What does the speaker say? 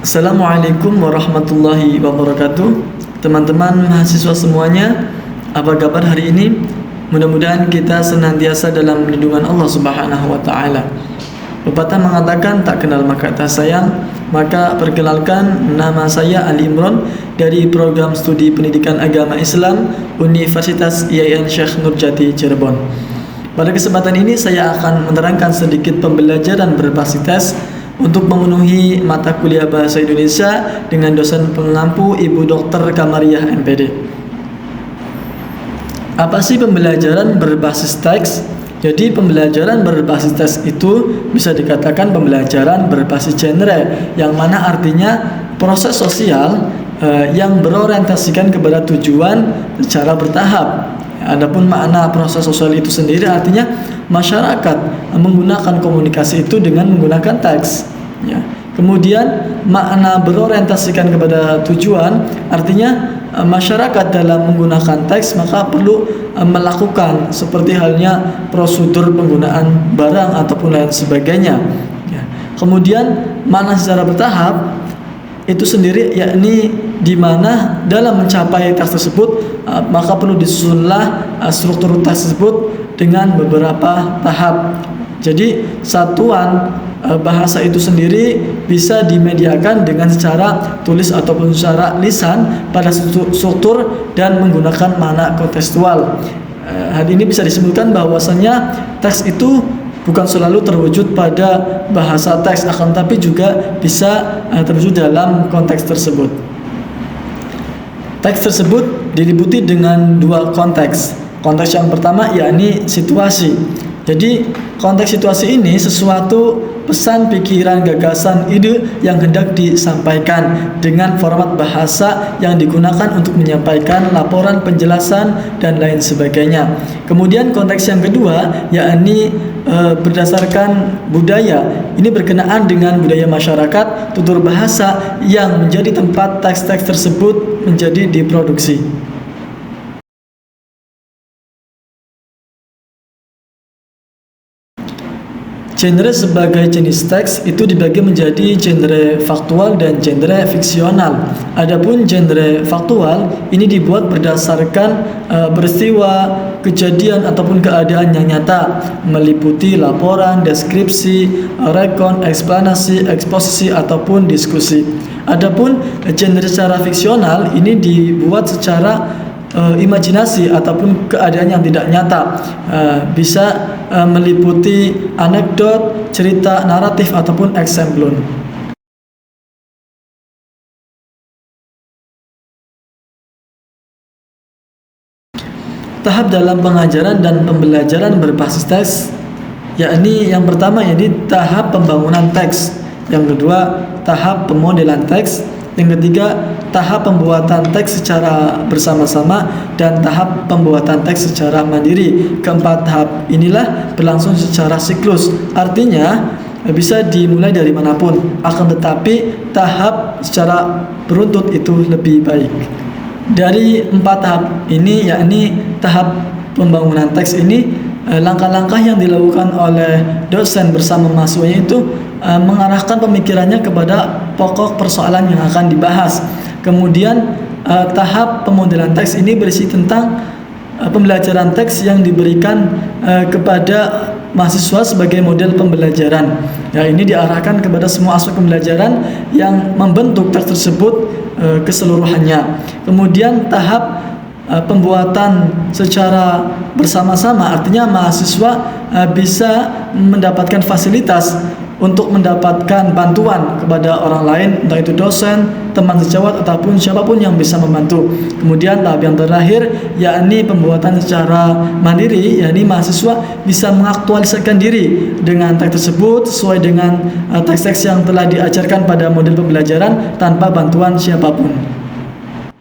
Assalamualaikum warahmatullahi wabarakatuh. Teman-teman mahasiswa semuanya, apa kabar hari ini? Mudah-mudahan kita senantiasa dalam lindungan Allah Subhanahu wa taala. Pepatah mengatakan tak kenal maka tak sayang. Maka perkenalkan, nama saya Ali Imron dari program studi pendidikan agama Islam Universitas IAIN Syekh Nurjati Cirebon. Pada kesempatan ini saya akan menerangkan sedikit pembelajaran berbasis tes untuk memenuhi mata kuliah Bahasa Indonesia dengan dosen pengampu Ibu Dr. Kamariah MPD. Apa sih pembelajaran berbasis teks? Jadi pembelajaran berbasis teks itu bisa dikatakan pembelajaran berbasis genre, yang mana artinya proses sosial yang berorientasikan kepada tujuan secara bertahap. Adapun makna proses sosial itu sendiri artinya masyarakat menggunakan komunikasi itu dengan menggunakan teks. Ya. Kemudian makna berorientasikan kepada tujuan artinya masyarakat dalam menggunakan teks maka perlu melakukan seperti halnya prosedur penggunaan barang ataupun lain sebagainya. Ya. Kemudian makna secara bertahap itu sendiri yakni di mana dalam mencapai teks tersebut maka perlu disusunlah struktur teks tersebut dengan beberapa tahap. Jadi satuan bahasa itu sendiri bisa dimediakan dengan secara tulis ataupun secara lisan pada struktur dan menggunakan makna kontekstual. Hal ini bisa disebutkan bahwasanya teks itu bukan selalu terwujud pada bahasa teks, akan tapi juga bisa terwujud dalam konteks tersebut. Teks tersebut diliputi dengan dua konteks. Konteks yang pertama yakni situasi. Jadi konteks situasi ini sesuatu pesan, pikiran, gagasan, ide yang hendak disampaikan dengan format bahasa yang digunakan untuk menyampaikan laporan, penjelasan, dan lain sebagainya. Kemudian konteks yang kedua yakni berdasarkan budaya. Ini berkenaan dengan budaya masyarakat, tutur bahasa yang menjadi tempat teks-teks tersebut menjadi diproduksi. Genre sebagai jenis teks itu dibagi menjadi genre faktual dan genre fiksional. Adapun genre faktual ini dibuat berdasarkan peristiwa, kejadian ataupun keadaan yang nyata, meliputi laporan, deskripsi, rekon, eksplanasi, eksposisi ataupun diskusi. Adapun genre secara fiksional ini dibuat secara imajinasi ataupun keadaan yang tidak nyata, bisa meliputi anekdot, cerita, naratif ataupun eksemplon. Tahap dalam pengajaran dan pembelajaran berbasis teks yakni yang pertama yakni tahap pembangunan teks, yang kedua tahap pemodelan teks, yang ketiga, tahap pembuatan teks secara bersama-sama dan tahap pembuatan teks secara mandiri. Keempat tahap inilah berlangsung secara siklus. Artinya bisa dimulai dari manapun. Akan tetapi tahap secara beruntut itu lebih baik. Dari empat tahap ini yakni tahap pembangunan teks ini, langkah-langkah yang dilakukan oleh dosen bersama mahasiswanya itu mengarahkan pemikirannya kepada pokok persoalan yang akan dibahas. Kemudian tahap pemodelan teks ini berisi tentang pembelajaran teks yang diberikan kepada mahasiswa sebagai model pembelajaran. Ya, ini diarahkan kepada semua aspek pembelajaran yang membentuk teks tersebut keseluruhannya. Kemudian tahap pembuatan secara bersama-sama artinya mahasiswa bisa mendapatkan fasilitas untuk mendapatkan bantuan kepada orang lain, entah itu dosen, teman sejawat ataupun siapapun yang bisa membantu. Kemudian tahap yang terakhir yakni pembuatan secara mandiri, yakni mahasiswa bisa mengaktualisasikan diri dengan teks tersebut sesuai dengan teks-teks yang telah diajarkan pada model pembelajaran tanpa bantuan siapapun.